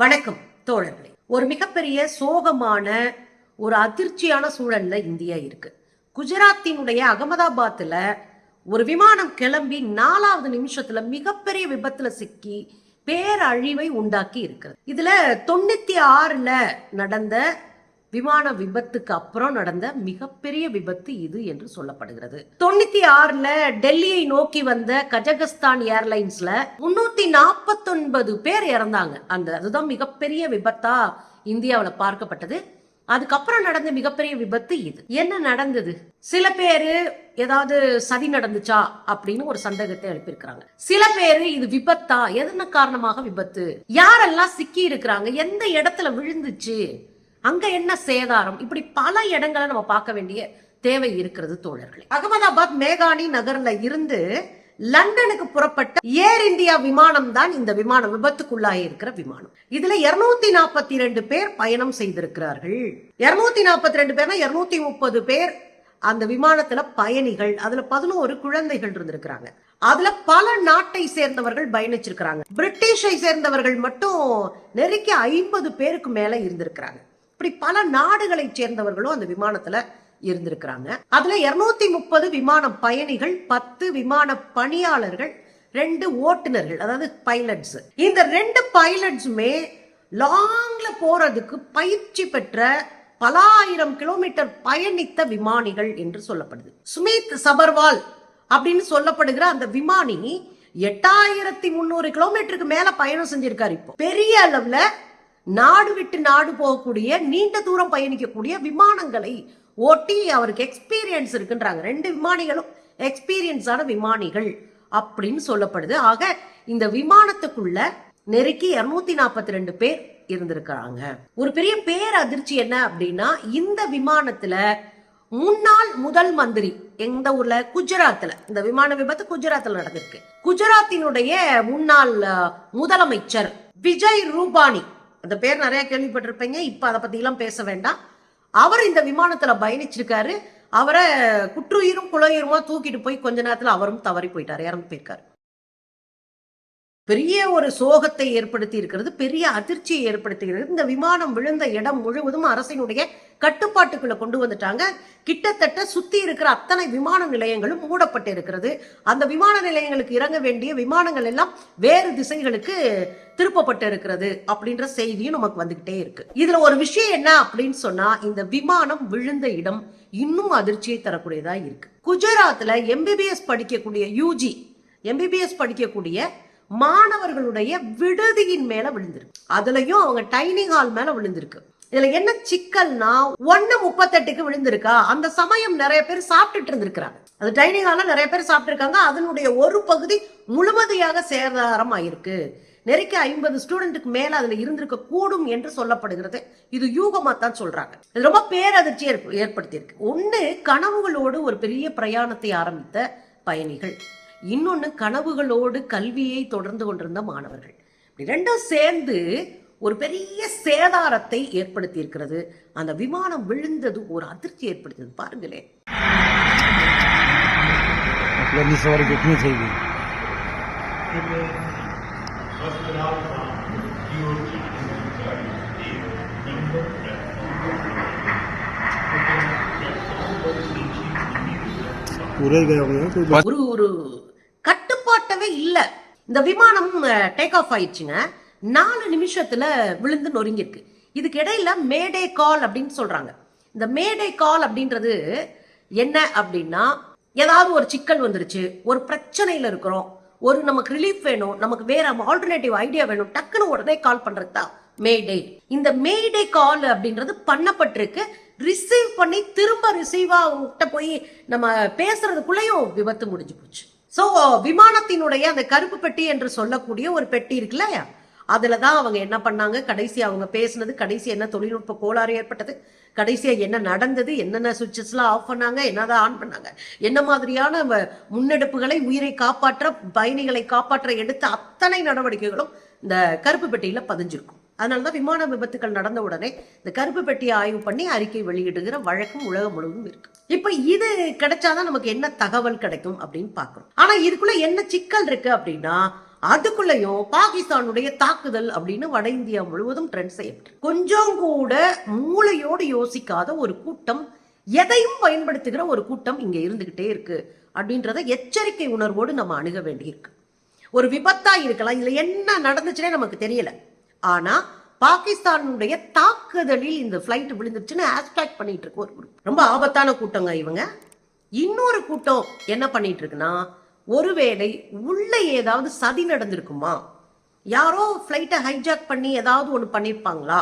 வணக்கம் தோழர்களே. ஒரு மிகப்பெரிய சோகமான ஒரு அதிர்ச்சியான சூழல்ல இந்தியா இருக்கு. குஜராத்தினுடைய அகமதாபாத்ல ஒரு விமானம் கிளம்பி 4வது நிமிஷத்துல மிகப்பெரிய விபத்துல சிக்கி பேரழிவை உண்டாக்கி இருக்கிறது. இதுல 96ல நடந்த விமான விபத்துக்கு அப்புறம் நடந்த மிகப்பெரிய விபத்து இது என்று சொல்லப்படுகிறது. 96ல டெல்லியை நோக்கி வந்த கஜகஸ்தான் ஏர்லைன்ஸ்ல 349 பேர் இறந்தாங்க. அதுதான் மிகப்பெரிய விபத்தா இந்தியாவில பார்க்கப்பட்டது. அதுக்கப்புறம் நடந்த மிகப்பெரிய விபத்து இது. என்ன நடந்தது? சில பேரு ஏதாவது சதி நடந்துச்சா அப்படின்னு ஒரு சந்தேகத்தை எழுப்பியிருக்கிறாங்க. சில பேரு இது விபத்தா, எதன காரணமாக விபத்து, யாரெல்லாம் சிக்கி இருக்கிறாங்க, எந்த இடத்துல விழுந்துச்சு, அங்க என்ன சேதாரம், இப்படி பல இடங்களை நம்ம பார்க்க வேண்டிய தேவை இருக்கிறது தோழர்களே. அகமதாபாத் மேகானி நகர்ல இருந்து லண்டனுக்கு புறப்பட்ட ஏர் இந்தியா விமானம் தான் இந்த விமானம், விபத்துக்குள்ளாகி இருக்கிற விமானம். இதுல 242 பேர் பயணம் செய்திருக்கிறார்கள். 242 பேர்னா 230 பேர் அந்த விமானத்துல பயணிகள். அதுல 11 குழந்தைகள் இருந்திருக்கிறாங்க. அதுல பல நாட்டை சேர்ந்தவர்கள் பயணிச்சிருக்கிறாங்க. பிரிட்டிஷை சேர்ந்தவர்கள் மட்டும் நெருக்கி 50 பேருக்கு மேல இருந்திருக்கிறாங்க. இப்படி பல நாடுகளை சேர்ந்தவர்களும் அந்த விமானத்துல இருந்திருக்கிறாங்க. அதுல 230 விமான பயணிகள், 10 விமான பணியாளர்கள், 2 ஓட்டுநர்கள், அதாவது பைலட்ஸ். இந்த 2 பைலட்ஸுமே லாங்ல போறதுக்கு பயிற்சி பெற்ற பல ஆயிரம் கிலோமீட்டர் பயணித்த விமானிகள் என்று சொல்லப்படுது. சுமித் சபர்வால் அப்படின்னு சொல்லப்படுகிற அந்த விமானி 8300 கிலோமீட்டருக்கு மேல பயணம் செஞ்சிருக்காரு. இப்போ பெரிய அளவுல நாடு விட்டு நாடு போகக்கூடிய, நீண்ட தூரம் பயணிக்கக்கூடிய விமானங்களை ஓட்டி அவருக்கு எக்ஸ்பீரியன்ஸ் இருக்குன்றாங்க. 2 விமானிகளும் எக்ஸ்பீரியன்ஸான விமானிகள் அப்படின்னு சொல்லப்படுது. ஆக இந்த விமானத்துக்குள்ள நெருக்கி 242 பேர் இருந்திருக்கிறாங்க. ஒரு பெரிய பேர் அதிர்ச்சி என்ன அப்படின்னா, இந்த விமானத்துல முன்னாள் முதல் மந்திரி, எந்த ஊர்ல, குஜராத்ல, இந்த விமான விபத்து குஜராத்ல நடந்திருக்கு. குஜராத்தினுடைய முன்னாள் முதலமைச்சர் விஜய் ரூபானி, அந்த பேர் நிறைய கேள்விப்பட்டிருப்பீங்க. இப்ப அதை பத்தி எல்லாம் பேச வேண்டாம். அவர் இந்த விமானத்துல பயணிச்சிருக்காரு. அவரை குற்றுயிரும் குளையுருமா தூக்கிட்டு போய் கொஞ்ச நேரத்துல அவரும் தவறி போயிட்டாரு, இறந்து போயிருக்காரு. பெரிய ஒரு சோகத்தை ஏற்படுத்தி இருக்கிறது, பெரிய அதிர்ச்சியை ஏற்படுத்துகிறது. இந்த விமானம் விழுந்த இடம் முழுவதும் அரசினுடைய கட்டுப்பாட்டுக்குள்ள கொண்டு வந்துட்டாங்க. கிட்டத்தட்ட சுத்தி இருக்கிற அத்தனை விமான நிலையங்களும் மூடப்பட்டு இருக்கிறது. அந்த விமான நிலையங்களுக்கு இறங்க வேண்டிய விமானங்கள் எல்லாம் வேறு திசைகளுக்கு திருப்பப்பட்டு இருக்கிறது அப்படின்ற செய்தியும் நமக்கு வந்துகிட்டே இருக்கு. இதுல ஒரு விஷயம் என்ன அப்படின்னு சொன்னா, இந்த விமானம் விழுந்த இடம் இன்னும் அதிர்ச்சியை தரக்கூடியதா இருக்கு. குஜராத்ல எம்பிபிஎஸ் படிக்கக்கூடிய யூஜி எம்பிபிஎஸ் படிக்கக்கூடிய மாணவர்களுடைய விடுதியின் மேல விழுந்திருக்கு. அதுலயும் அவங்க டைனிங் ஹால் மேல விழுந்திருக்கு. இதுல என்ன சிக்கல்னா, 1:38க்கு விழுந்திருக்கா. அந்த சமயம் நிறைய பேர் சாப்பிட்டுட்டு இருந்திருக்கிறாங்க. அது டைனிங் ஹால்ல நிறைய பேர் சாப்பிட்டு இருக்காங்க. அதனுடைய ஒரு பகுதி முழுவதையாக சேதாரம் ஆயிருக்கு. நெருக்கி 50 ஸ்டூடெண்ட்டுக்கு மேல அதுல இருந்திருக்க கூடும் என்று சொல்லப்படுகிறது. இது யூகமா தான் சொல்றாங்க. இது ரொம்ப பேரதிர்ச்சி ஏற்படுத்தி இருக்கு. ஒண்ணு, கனவுகளோடு ஒரு பெரிய பிரயாணத்தை ஆரம்பித்த பயணிகள், இன்னொன்னு கனவுகளோடு கல்வியை தொடர்ந்து கொண்டிருந்த மாணவர்கள். ரெண்டும் சேர்ந்து ஒரு பெரிய சேதாரத்தை ஏற்படுத்தி இருக்கிறது. அந்த விமானம் விழுந்தது ஒரு அதிர்ச்சி ஏற்படுத்தியது. பாருங்களேன். ஒரு கட்டுப்பாட்டவே இல்ல. இந்த விமானம் டேக் ஆஃப் ஆயிடுச்சுங்க. 4 நிமிஷத்துல விழுந்து நொறுங்கிருக்கு. இதுக்கு இடையில மேடே கால் அப்படின்னு சொல்றாங்க. இந்த மேடே கால் அப்படின்றது என்ன அப்படின்னா, ஏதாவது ஒரு சிக்கல் வந்துருச்சு, ஒரு பிரச்சனையில இருக்கிறோம், ஒரு நமக்கு ரிலீஃப் வேணும், நமக்கு வேற ஆல்டர்னேட்டிவ் ஐடியா வேணும், டக்குன்னு உடனே கால் பண்றது தான் மேடே. இந்த மேடே கால் அப்படின்றது பண்ணப்பட்டிருக்கு. ரிசீவ் பண்ணி திரும்ப ரிசீவா அவங்ககிட்ட போய் நம்ம பேசுறதுக்குள்ளேயும் விபத்து முடிஞ்சு போச்சு. சோ விமானத்தினுடைய அந்த கருப்பு பெட்டி என்று சொல்லக்கூடிய ஒரு பெட்டி இருக்குல்ல, அதுலதான் அவங்க என்ன பண்ணாங்க, கடைசி அவங்க பேசினது, கடைசி என்ன தொழில்நுட்ப கோளாறு ஏற்பட்டது, கடைசியா என்ன நடந்தது, என்னென்ன சுவிட்சஸ் எல்லாம் ஆஃப் பண்ணாங்க, என்னதான் ஆன் பண்ணாங்க, என்ன மாதிரியான முன்னெடுப்புகளை, உயிரை காப்பாற்ற, பயணிகளை காப்பாற்ற எடுத்த அத்தனை நடவடிக்கைகளும் இந்த கருப்பு பெட்டியில பதிஞ்சிருக்கும். அதனாலதான் விமான விபத்துக்கள் நடந்த உடனே இந்த கருப்பு பெட்டியை ஆய்வு பண்ணி அறிக்கை வெளியிடுகிற வழக்கம் உலகம் முழுவதும் இருக்கு. இப்ப இது கிடைச்சாதான் நமக்கு என்ன தகவல் கிடைக்கும் அப்படின்னு பாக்குறோம். ஆனா இதுக்குள்ள என்ன சிக்கல் இருக்கு அப்படின்னா, அதுக்குள்ளயும் பாகிஸ்தானுடைய தாக்குதல் அப்படின்னு வட இந்தியா முழுவதும் ட்ரெண்ட் செய்யப்பட்டு, கொஞ்சம் கூட மூளையோடு யோசிக்காத ஒரு கூட்டம், எதையும் பயன்படுத்துகிற ஒரு கூட்டம் இங்க இருந்துகிட்டே இருக்கு அப்படின்றத எச்சரிக்கை உணர்வோடு நம்ம அணுக வேண்டியிருக்கு. ஒரு விபத்தா இருக்கலாம், இதுல என்ன நடந்துச்சுன்னே நமக்கு தெரியல, ஆனா பாகிஸ்தானுடைய தாக்குதலில் இந்த பிளைட் விழுந்துச்சுன்னு ஹேஷ்டேக் பண்ணிட்டு இருக்கு ஒரு குரூப். ரொம்ப ஆபத்தான கூட்டங்க இவங்க. இன்னொரு கூட்டம் என்ன பண்ணிட்டு இருக்குன்னா, ஒருவேளை உள்ள ஏதாவது சதி நடந்திருக்குமா, யாரோ பிளைட்டை ஹைஜாக் பண்ணி ஏதாவது ஒண்ணு பண்ணிருப்பாங்களா,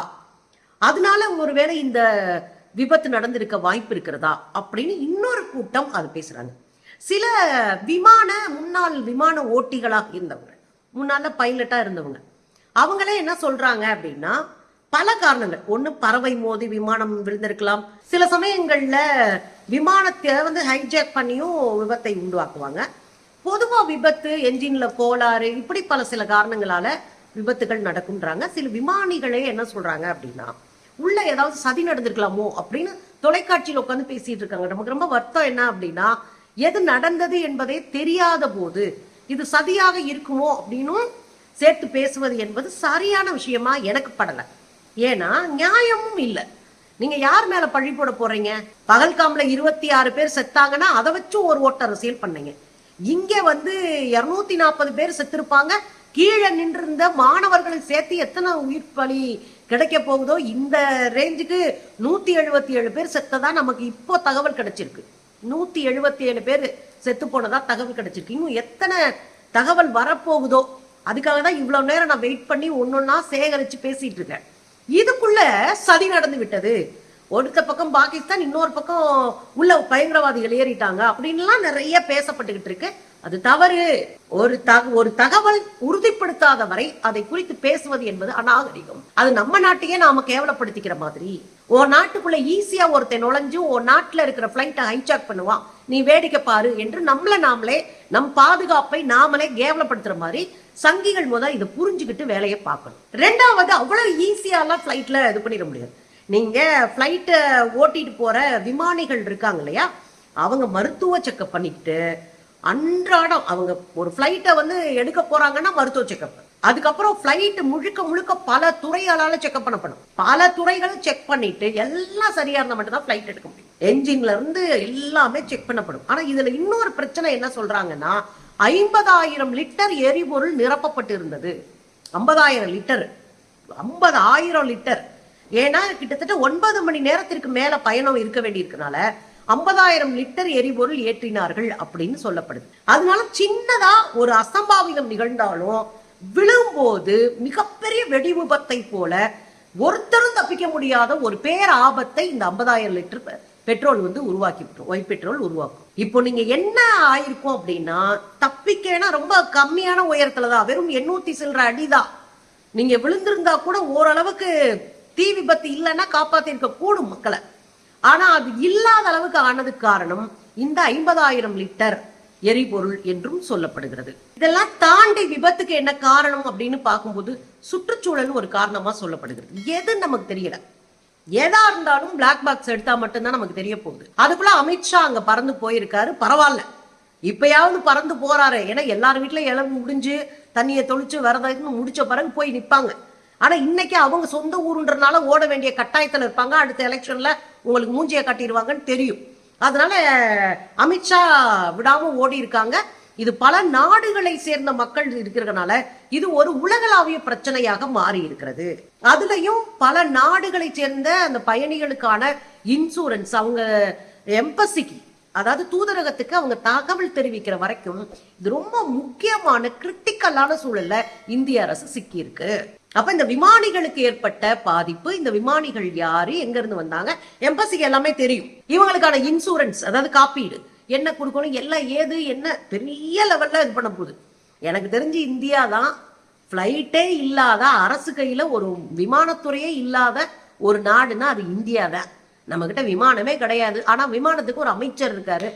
அதனால ஒருவேளை இந்த விபத்து நடந்திருக்க வாய்ப்பு இருக்கிறதா அப்படின்னு இன்னொரு கூட்டம் அது பேசுறாங்க. சில முன்னாள் விமான ஓட்டிகளாக இருந்தவங்க, முன்னால பைலட்டா இருந்தவங்க, அவங்களே என்ன சொல்றாங்க அப்படின்னா, பல காரணங்கள். ஒண்ணு, பறவை மோதி விமானம் விழுந்திருக்கலாம், சில சமயங்கள்ல விமானத்தை ஹைஜாக் பண்ணியும் விபத்தை உண்டாக்குவாங்க. பொதுவா விபத்து, என்ஜின்ல கோளாறு, இப்படி சில காரணங்களால விபத்துகள் நடக்கும்ன்றாங்க. சில விமானிகளே என்ன சொல்றாங்க அப்படின்னா, உள்ள ஏதாவது சதி நடந்திருக்கலாமோ அப்படின்னு தொலைக்காட்சியில் உட்காந்து பேசிட்டு இருக்காங்க. நமக்கு ரொம்ப வருத்தம் என்ன அப்படின்னா, எது நடந்தது என்பதே தெரியாத போது இது சதியாக இருக்குமோ அப்படின்னும் சேர்த்து பேசுவது என்பது சரியான விஷயமா எனக்கு படல. ஏன்னா நியாயமும் இல்லை. நீங்க யார் மேல பழி போட போறீங்க? பகல்காம்ல 26 பேர் செத்தாங்கன்னா அதை வச்சு ஒரு ஓட்ட அரசியல் பண்ணீங்க. இங்க 240 பேர் செத்திருப்பாங்க, கீழே நின்றிருந்த மாணவர்களை சேர்த்து எத்தனை உயிர் பலி கிடைக்க போகுதோ, இந்த ரேஞ்சுக்கு 177 பேர் செத்ததா நமக்கு இப்போ தகவல் கிடைச்சிருக்கு. 177 பேர் செத்து போனதா தகவல் கிடைச்சிருக்கு. இன்னும் எத்தனை தகவல் வரப்போகுதோ, அதுக்காக தான் இவ்வளவு நேரம் நான் வெயிட் பண்ணி ஒன்னொன்னா சேகரிச்சு பேசிட்டு இருக்கேன். இதுக்குள்ள சதி நடந்து விட்டது, ஒருத்த பக்கம் பாகிஸ்தான், இன்னொரு பக்கம் உள்ள பயங்கரவாதிகள் ஏறிட்டாங்க அப்படின்லாம் நிறைய பேசப்பட்டுக்கிட்டு இருக்கு. அது தவறு. ஒரு தகவல் உறுதிப்படுத்தாத வரை அதை குறித்து பேசுவது என்பது அநாகரிகம். அது நம்ம நாட்டையே நாம கேவலப்படுத்திக்கிற மாதிரி. உன் நாட்டுக்குள்ள ஈஸியா ஒருத்தன் நுழைஞ்சு உன் நாட்டுல இருக்கிற பிளைட்டை ஹைஜாக் பண்ணுவான், நீ வேடிக்கை பாரு என்று நாமளே நம் பாதுகாப்பை நாமளே கேவலப்படுத்துற மாதிரி சங்கிகள் முதல் இதை புரிஞ்சுக்கிட்டு வேலையை பார்க்கணும். ரெண்டாவது, அவ்வளவு ஈஸியாலாம் பிளைட்ல இது பண்ணிட முடியாது. நீங்க பிளைட்டை ஓட்டிட்டு போற விமானிகள் இருக்காங்க இல்லையா, அவங்க மருத்துவ செக்கப் பண்ணிக்கிட்டு அன்றாடம் அவங்க ஒரு பிளைட்டை எடுக்க போறாங்கன்னா மருத்துவ செக்கப், அதுக்கப்புறம் பிளைட் முழுக்க பல துறைகளால செக்அப் பண்ணப்படும். பல துறைகள் செக் பண்ணிட்டு எல்லாம் சரியா இருந்தா மட்டும் தான் பிளைட் எடுக்க முடியும். என்ஜின்ல இருந்து எல்லாமே செக் பண்ணப்படும். ஆனா இதுல இன்னொரு பிரச்சனை என்ன சொல்றாங்கன்னா, 50,000 லிட்டர் எரிபொருள் நிரப்பப்பட்டு இருந்தது. 50,000 லிட்டர், 50,000 லிட்டர். ஏன்னா கிட்டத்தட்ட 9 மணி நேரத்திற்கு மேல பயணம் இருக்க வேண்டியிருக்கனால 50,000 லிட்டர் எரிபொருள் ஏற்றினார்கள் அப்படின்னு சொல்லப்படுது. அதனால சின்னதா ஒரு அசம்பாவிதம் நிகழ்ந்தாலும் விழும்போது மிகப்பெரிய வெடி விபத்தை போல ஒருத்தரும் தப்பிக்க முடியாத ஒரு பேர் ஆபத்தை இந்த 50,000 லிட்டர் பெட்ரோல் உருவாக்கி விட்டுரும், ஒயிட் பெட்ரோல் உருவாக்கும். இப்போ நீங்க என்ன ஆயிருக்கும் அப்படின்னா, தப்பிக்கனா ரொம்ப கம்மியான உயரத்துலதான், வெறும் 800 சில்லற அடிதான். நீங்க விழுந்திருந்தா கூட ஓரளவுக்கு தீ விபத்து இல்லைன்னா காப்பாத்திருக்க கூடும் மக்களை. ஆனா அது இல்லாத அளவுக்கு ஆனதுக்கு காரணம் இந்த 50,000 லிட்டர் எரிபொருள் என்றும் சொல்லப்படுகிறது. இதெல்லாம் தாண்டி விபத்துக்கு என்ன காரணம் அப்படின்னு பார்க்கும்போது சுற்றுச்சூழல் ஒரு காரணமா சொல்லப்படுகிறது. எது நமக்கு தெரியல. எதா இருந்தாலும் பிளாக் பாக்ஸ் எடுத்தா மட்டும்தான் நமக்கு தெரிய போகுது. அதுக்குள்ள அமித்ஷா அங்க பறந்து போயிருக்காரு, பரவாயில்ல, இப்பயாவது பறந்து போறாரு. ஏன்னா எல்லார் வீட்லயும் இளவு முடிஞ்சு தண்ணியை தொளிச்சு வரதுன்னு முடிச்ச பிறகு போய் நிப்பாங்க. ஆனா இன்னைக்கு அவங்க சொந்த ஊருன்றனால ஓட வேண்டிய கட்டாயத்துல இருப்பாங்க. அடுத்த எலெக்ஷன்ல உங்களுக்கு மூஞ்சியை காட்டிடுவாங்கன்னு தெரியும். அதனால அமித்ஷா விடாம ஓடி இருக்காங்க. இது பல நாடுகளை சேர்ந்த மக்கள் இருக்கிறதுனால இது ஒரு உலகளாவிய பிரச்சனையாக மாறி இருக்கிறது. அதுலயும் பல நாடுகளை சேர்ந்த அந்த பயணிகளுக்கான இன்சூரன்ஸ், அவங்க எம்பசிக்கு, அதாவது தூதரகத்துக்கு அவங்க தகவல் தெரிவிக்கிற வரைக்கும் இது ரொம்ப முக்கியமான கிரிட்டிக்கலான சூழல்ல இந்திய அரசு சிக்கி இருக்கு. அப்ப இந்த விமானிகளுக்கு ஏற்பட்ட பாதிப்பு, இந்த விமானிகள் யாரு, எங்க இருந்து வந்தாங்க, எம்பசிக்கு எல்லாமே தெரியும். இவங்களுக்கான இன்சூரன்ஸ், அதாவது காப்பீடு என்ன கொடுக்கணும், எல்லாம் ஏது என்ன பெரிய லெவல்ல இது பண்ண போகுது. எனக்கு தெரிஞ்சு இந்தியா தான் பிளைட்டே இல்லாத, அரசு கையில ஒரு விமானத்துறையே இல்லாத ஒரு நாடுன்னா அது இந்தியா தான். நம்ம கிட்ட விமானமே கிடையாது. ஆனா விமானத்துக்கு ஒரு அமைச்சர் இருக்காரு.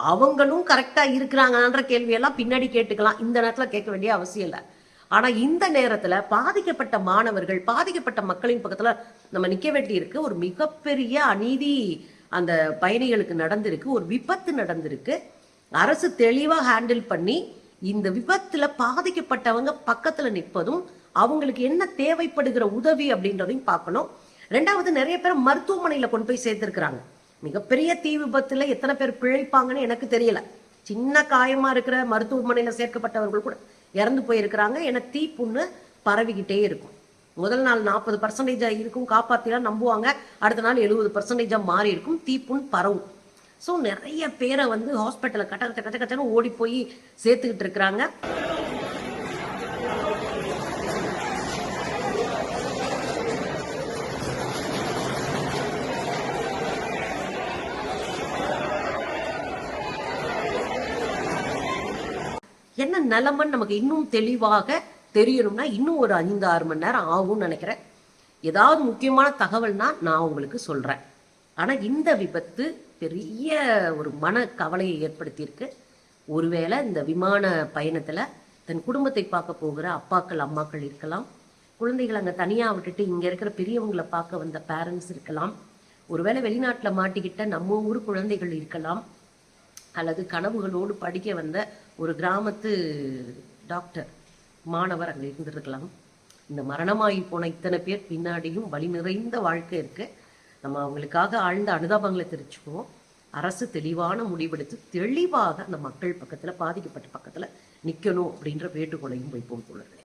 அவங்களும் கரெக்டா இருக்கிறாங்கன்ற கேள்வியெல்லாம் பின்னாடி கேட்டுக்கலாம், இந்த நேரத்துல கேட்க வேண்டிய அவசியம் இல்லை. ஆனா இந்த நேரத்துல பாதிக்கப்பட்ட மாணவர்கள், பாதிக்கப்பட்ட மக்களின் பக்கத்துல நம்ம நிக்க வேண்டி இருக்கு. ஒரு மிகப்பெரிய அநீதி அந்த பயணிகளுக்கு நடந்திருக்கு, ஒரு விபத்து நடந்திருக்கு. அரசு தெளிவா ஹேண்டில் பண்ணி இந்த விபத்துல பாதிக்கப்பட்டவங்க பக்கத்துல நிற்பதும் அவங்களுக்கு என்ன தேவைப்படுகிற உதவி அப்படின்றதையும் பார்க்கணும். ரெண்டாவது, நிறைய பேர் மருத்துவமனையில கொண்டு போய் சேர்த்திருக்கிறாங்க. மிகப்பெரிய தீ விபத்துல எத்தனை பேர் பிழைப்பாங்கன்னு எனக்கு தெரியல. சின்ன காயமா இருக்கிற மருத்துவமனையில சேர்க்கப்பட்டவர்கள் கூட இறந்து போயிருக்கிறாங்க. ஏன்னா தீ புண்ணு பரவிக்கிட்டே இருக்கும். முதல் நாள் 40% இருக்கும், காப்பாத்திலாம் நம்புவாங்க. அடுத்த நாள் 70% மாறி இருக்கும், தீப்புண் பரவும். ஸோ நிறைய பேரை வந்து ஹாஸ்பிட்டலில் கட்ட கட்டன்னு ஓடி போய் சேர்த்துக்கிட்டு இருக்கிறாங்க. என்ன நிலைமைன்னு நமக்கு இன்னும் தெளிவாக தெரியணும்னா இன்னும் ஒரு 5-6 மணி நேரம் ஆகும்னு நினைக்கிறேன். ஏதாவது முக்கியமான தகவல்னா நான் உங்களுக்கு சொல்கிறேன். ஆனால் இந்த விபத்து பெரிய ஒரு மன கவலையை ஏற்படுத்தியிருக்கு. ஒருவேளை இந்த விமான பயணத்தில் தன் குடும்பத்தை பார்க்க போகிற அப்பாக்கள் அம்மாக்கள் இருக்கலாம், குழந்தைகள் அங்கே தனியாக விட்டுட்டு இங்கே இருக்கிற பெரியவங்களை பார்க்க வந்த பேரண்ட்ஸ் இருக்கலாம், ஒருவேளை வெளிநாட்டில் மாட்டிக்கிட்ட நம்ம ஊர் குழந்தைகள் இருக்கலாம், அல்லது கனவுகளோடு படிக்க வந்த ஒரு கிராமத்து டாக்டர் மாணவர் அங்கே இருந்திருக்கலாம். இந்த மரணமாகி போன இத்தனை பேர் பின்னாடியும் வழி நிறைந்த வாழ்க்கை இருக்கு. நம்ம அவங்களுக்காக ஆழ்ந்த அனுதாபங்களை தெரிவிச்சுக்குவோம். அரசு தெளிவான முடிவெடுத்து தெளிவாக அந்த மக்கள் பக்கத்தில், பாதிக்கப்பட்ட பக்கத்தில் நிற்கணும் அப்படின்ற வேண்டுகோளையும் வைப்போம் தோழர்கள்.